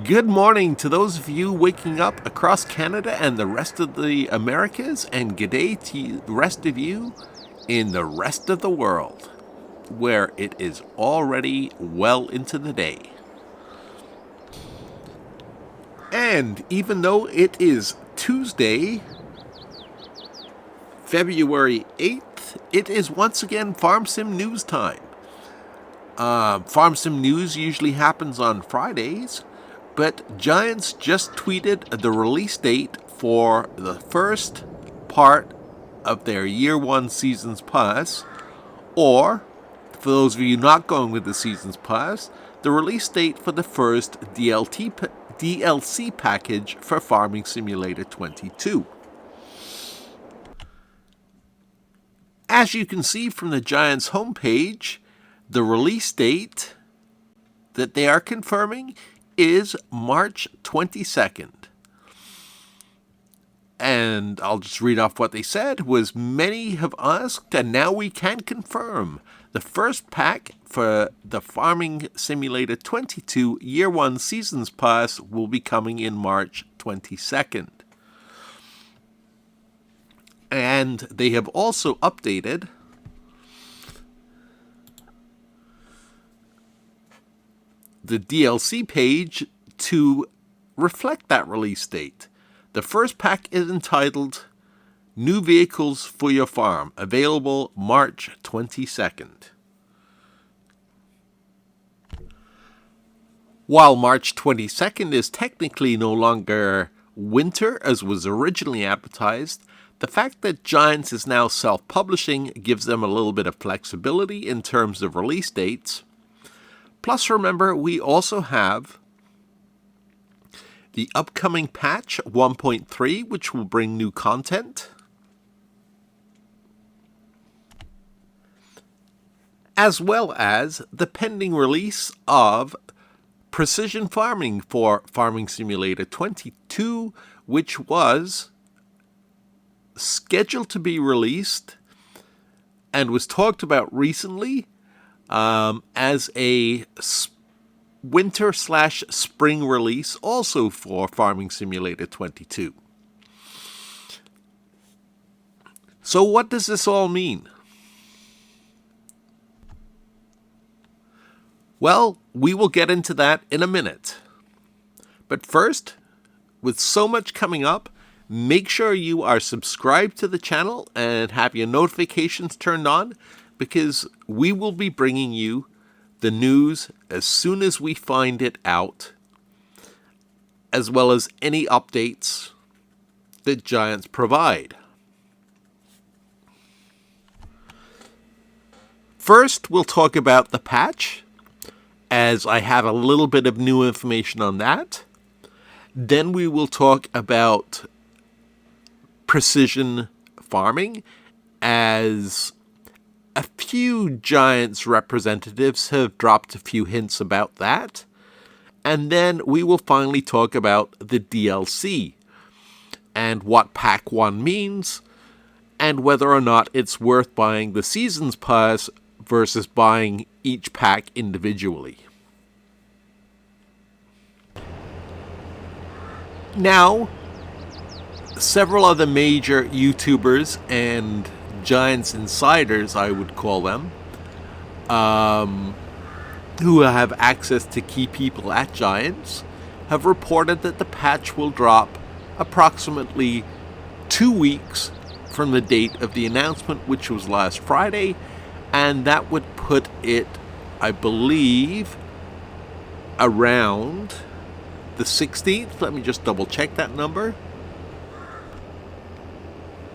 Good morning to those of you waking up across Canada and the rest of the Americas, and g'day to the rest of you in the rest of the world, where it is already well into the day. And even though it is Tuesday, February 8th, it is once again Farm Sim News time. Farm Sim News usually happens on Fridays, but Giants just tweeted the release date for the first part of their Year 1 Seasons Pass, or, for those of you not going with the Seasons Pass, the release date for the first DLC package for Farming Simulator 22. As you can see from the Giants homepage, the release date that they are confirming is March 22nd. And I'll just read off what they said. Was many have asked, and now we can confirm. The first pack for the Farming Simulator 22 Year 1 Seasons Pass will be coming in March 22nd. And they have also updated the DLC page to reflect that release date. The first pack is entitled New Vehicles for Your Farm, available March 22nd. While March 22nd is technically no longer winter as was originally advertised, the fact that Giants is now self-publishing gives them a little bit of flexibility in terms of release dates. Plus, remember, we also have the upcoming patch 1.3, which will bring new content, as well as the pending release of Precision Farming for Farming Simulator 22, which was scheduled to be released and was talked about recently as a winter/spring release also for Farming Simulator 22. So what does this all mean? Well, we will get into that in a minute. But first, with so much coming up, make sure you are subscribed to the channel and have your notifications turned on, because we will be bringing you the news as soon as we find it out, as well as any updates that Giants provide. First, we'll talk about the patch, as I have a little bit of new information on that. Then we will talk about precision farming, as a few Giants representatives have dropped a few hints about that. And then we will finally talk about the DLC and what Pack 1 means, and whether or not it's worth buying the Seasons Pass versus buying each pack individually. Now, several other major YouTubers and Giants insiders, I would call them, who have access to key people at Giants, have reported that the patch will drop approximately 2 weeks from the date of the announcement, which was last Friday, and that would put it, I believe, around the 16th. Let me just double check that number.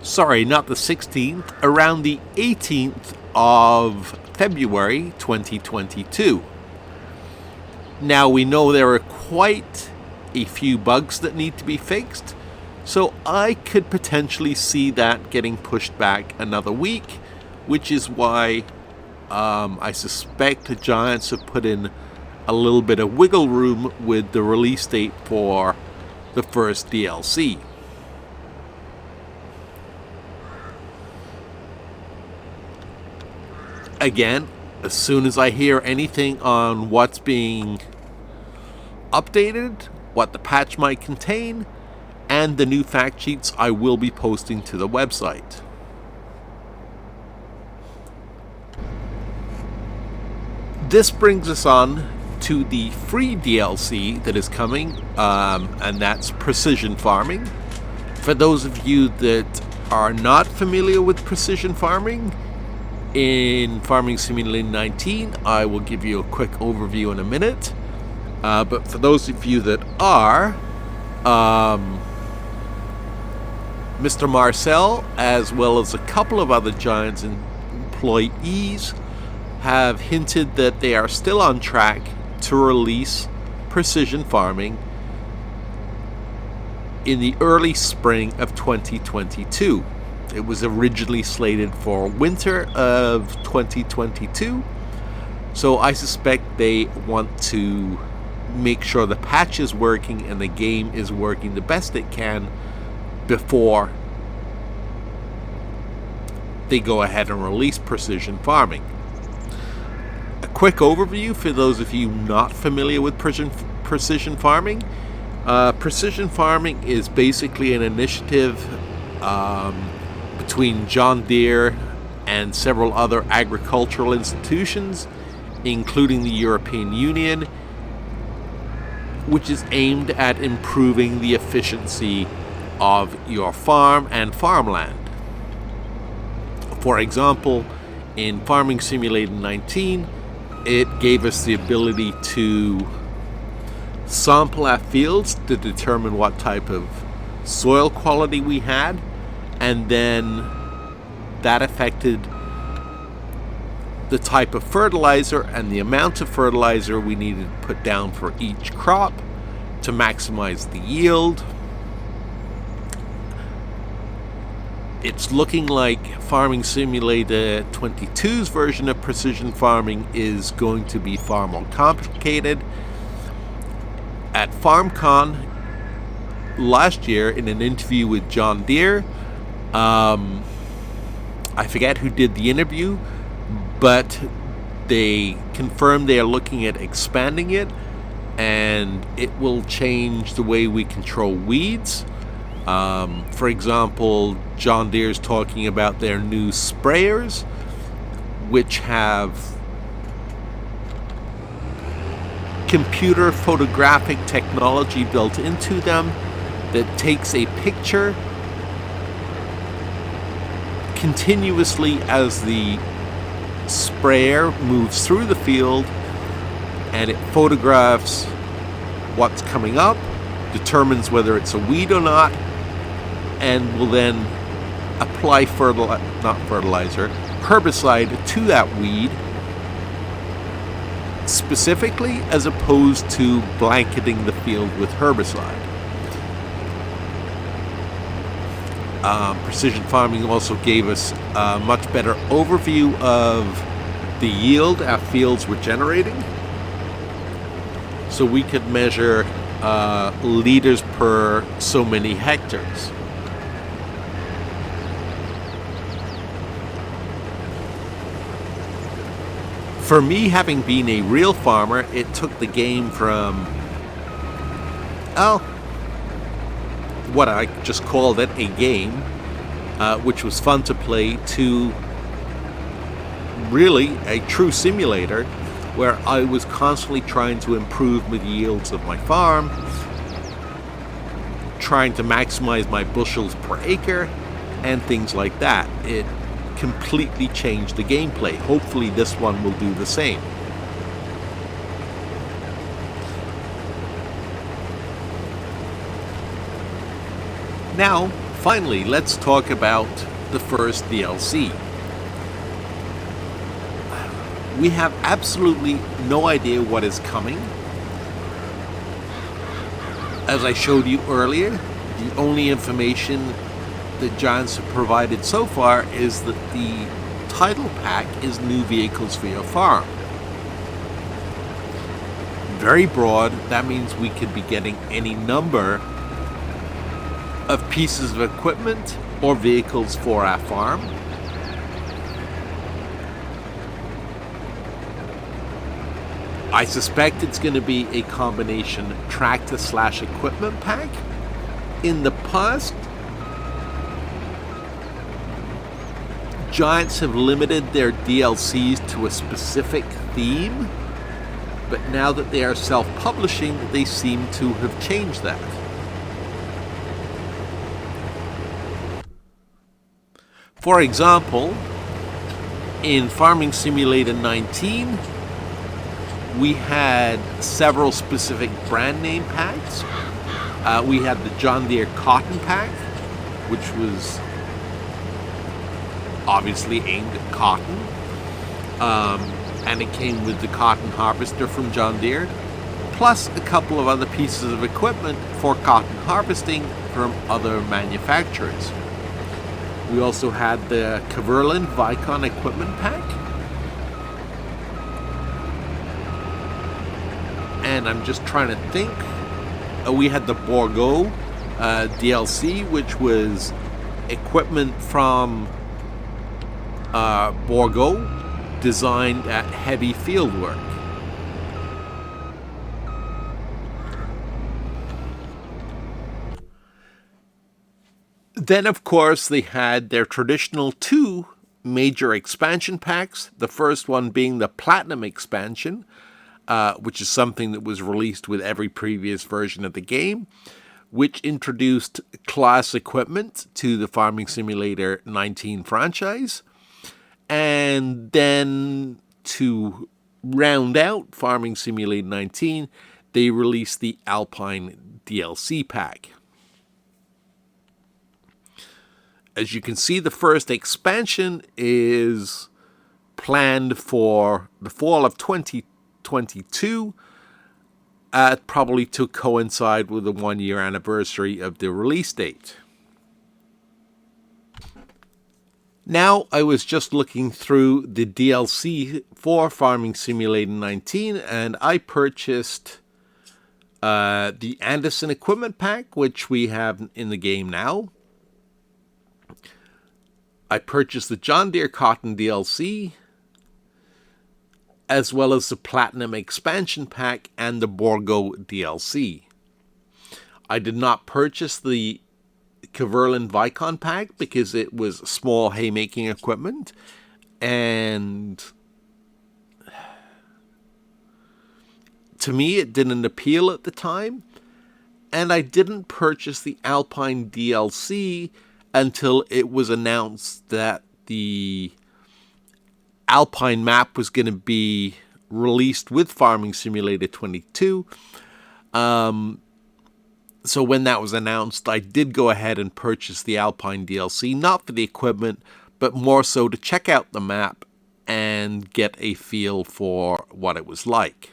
Sorry, not the 16th, around the 18th of February 2022. Now, we know there are quite a few bugs that need to be fixed, so I could potentially see that getting pushed back another week, which is why I suspect the Giants have put in a little bit of wiggle room with the release date for the first DLC. Again, as soon as I hear anything on what's being updated, what the patch might contain, and the new fact sheets I will be posting to the website. This brings us on to the free DLC that is coming, and that's Precision Farming. For those of you that are not familiar with Precision Farming, in Farming Simulator 19, I will give you a quick overview in a minute. But for those of you that are, Mr. Marcel, as well as a couple of other Giants employees, have hinted that they are still on track to release Precision Farming in the early spring of 2022. It was originally slated for winter of 2022, so I suspect they want to make sure the patch is working and the game is working the best it can before they go ahead and release Precision Farming. A quick overview for those of you not familiar with Precision Farming. Precision Farming is basically an initiative between John Deere and several other agricultural institutions, including the European Union, which is aimed at improving the efficiency of your farm and farmland. For example, in Farming Simulator 19, it gave us the ability to sample our fields to determine what type of soil quality we had, and then that affected the type of fertilizer and the amount of fertilizer we needed to put down for each crop to maximize the yield. It's looking like Farming Simulator 22's version of Precision Farming is going to be far more complicated. At FarmCon last year, in an interview with John Deere, I forget who did the interview, but they confirmed they are looking at expanding it, and it will change the way we control weeds. For example, John Deere is talking about their new sprayers, which have computer photographic technology built into them that takes a picture continuously as the sprayer moves through the field, and it photographs what's coming up, determines whether it's a weed or not, and will then apply herbicide to that weed specifically, as opposed to blanketing the field with herbicide. Precision Farming also gave us a much better overview of the yield our fields were generating, so we could measure liters per so many hectares. For me, having been a real farmer, it took the game from, what I just called it, a game, which was fun to play, to really a true simulator where I was constantly trying to improve the yields of my farm, trying to maximize my bushels per acre, and things like that. It completely changed the gameplay. Hopefully this one will do the same. Now, finally, let's talk about the first DLC. We have absolutely no idea what is coming. As I showed you earlier, the only information the Giants have provided so far is that the title pack is new vehicles for your farm. Very broad. That means we could be getting any number of pieces of equipment or vehicles for our farm. I suspect it's going to be a combination tractor/equipment pack. In the past, Giants have limited their DLCs to a specific theme, but now that they are self-publishing, they seem to have changed that. For example, in Farming Simulator 19, we had several specific brand name packs. We had the John Deere Cotton Pack, which was obviously aimed at cotton. And it came with the cotton harvester from John Deere, plus a couple of other pieces of equipment for cotton harvesting from other manufacturers. We also had the Kverlin Vicon equipment pack. And I'm just trying to think. We had the Borgo DLC, which was equipment from Borgo designed at heavy field work. Then, of course, they had their traditional 2 major expansion packs. The first one being the Platinum expansion, which is something that was released with every previous version of the game, which introduced class equipment to the Farming Simulator 19 franchise. And then to round out Farming Simulator 19, they released the Alpine DLC pack. As you can see, the first expansion is planned for the fall of 2022, probably to coincide with the 1-year anniversary of the release date. Now, I was just looking through the DLC for Farming Simulator 19, and I purchased the Anderson equipment pack, which we have in the game now. I purchased the John Deere Cotton DLC, as well as the Platinum expansion pack and the Borgo DLC. I did not purchase the Kverlin Vicon pack because it was small haymaking equipment, and to me it didn't appeal at the time. And I didn't purchase the Alpine DLC until it was announced that the Alpine map was going to be released with Farming Simulator 22. So when that was announced, I did go ahead and purchase the Alpine DLC, not for the equipment, but more so to check out the map and get a feel for what it was like.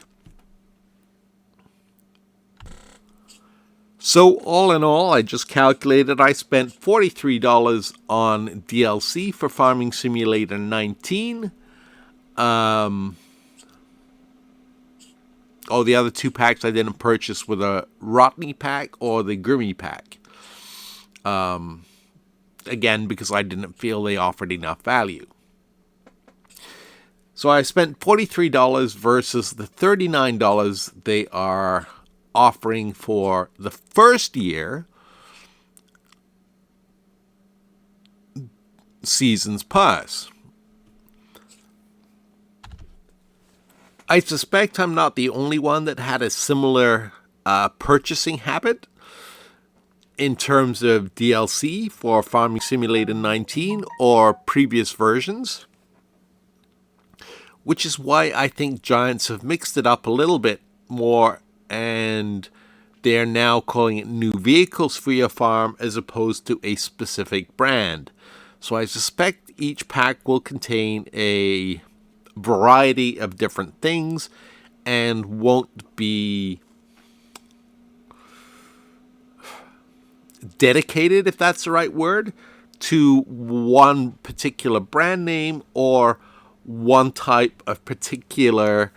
So all in all, I just calculated I spent $43 on DLC for Farming Simulator 19. The other 2 packs I didn't purchase were the Rotney pack or the Grimmy pack. Again, because I didn't feel they offered enough value. So I spent $43 versus the $39 they are offering for the first year Seasons Pass. I suspect I'm not the only one that had a similar purchasing habit in terms of DLC for Farming Simulator 19 or previous versions, which is why I think Giants have mixed it up a little bit more, and they're now calling it new vehicles for your farm as opposed to a specific brand. So I suspect each pack will contain a variety of different things and won't be dedicated, if that's the right word, to one particular brand name or one type of particular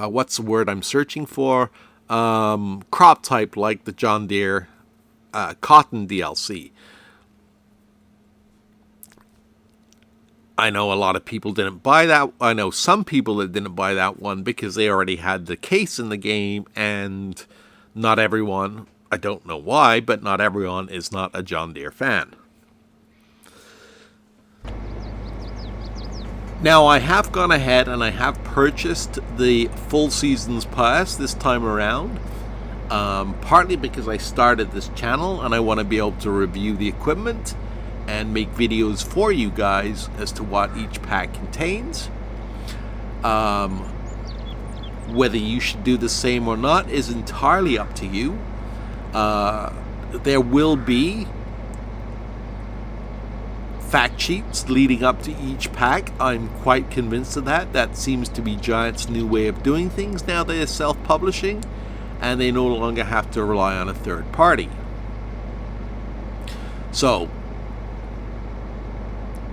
what's the word I'm searching for? Crop type, like the John Deere Cotton DLC. I know a lot of people didn't buy that. I know some people that didn't buy that one because they already had the case in the game, and not everyone, I don't know why, but not everyone is not a John Deere fan. Now, I have gone ahead and I have purchased the full season's pass this time around, partly because I started this channel and I want to be able to review the equipment and make videos for you guys as to what each pack contains. Whether you should do the same or not is entirely up to you. There will be fact sheets leading up to each pack. I'm quite convinced of that. That seems to be Giant's new way of doing things now. They are self-publishing and they no longer have to rely on a third party. So,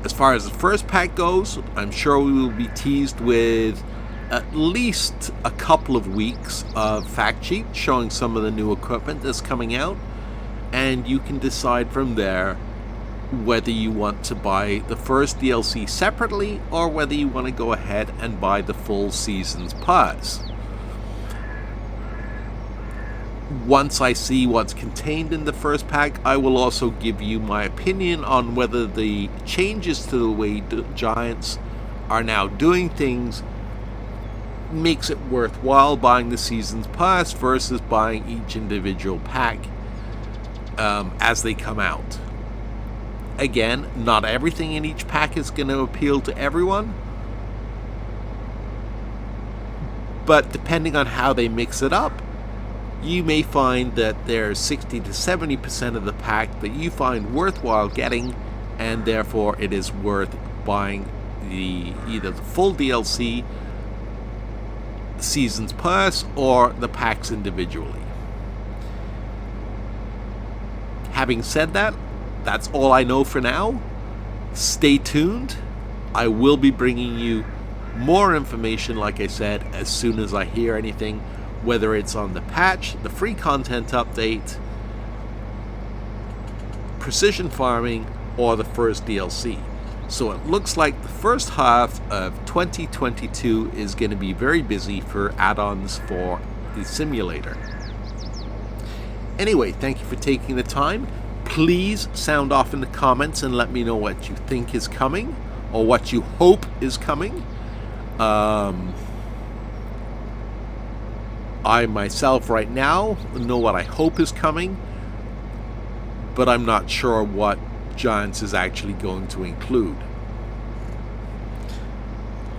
as far as the first pack goes, I'm sure we will be teased with at least a couple of weeks of fact sheets showing some of the new equipment that's coming out, and you can decide from there whether you want to buy the first DLC separately or whether you want to go ahead and buy the full season's pass. Once I see what's contained in the first pack, I will also give you my opinion on whether the changes to the way Giants are now doing things makes it worthwhile buying the season's pass versus buying each individual pack as they come out. Again, not everything in each pack is going to appeal to everyone, but depending on how they mix it up, you may find that there's 60 to 70% of the pack that you find worthwhile getting, and therefore it is worth buying either the full DLC, the season's pass, or the packs individually. Having said that, that's all I know for now. Stay tuned. I will be bringing you more information, like I said, as soon as I hear anything, whether it's on the patch, the free content update, precision farming, or the first DLC. So it looks like the first half of 2022 is going to be very busy for add-ons for the simulator. Anyway, thank you for taking the time. Please sound off in the comments and let me know what you think is coming or what you hope is coming. I myself right now know what I hope is coming, but I'm not sure what Giants is actually going to include.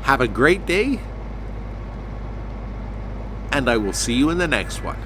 Have a great day, and I will see you in the next one.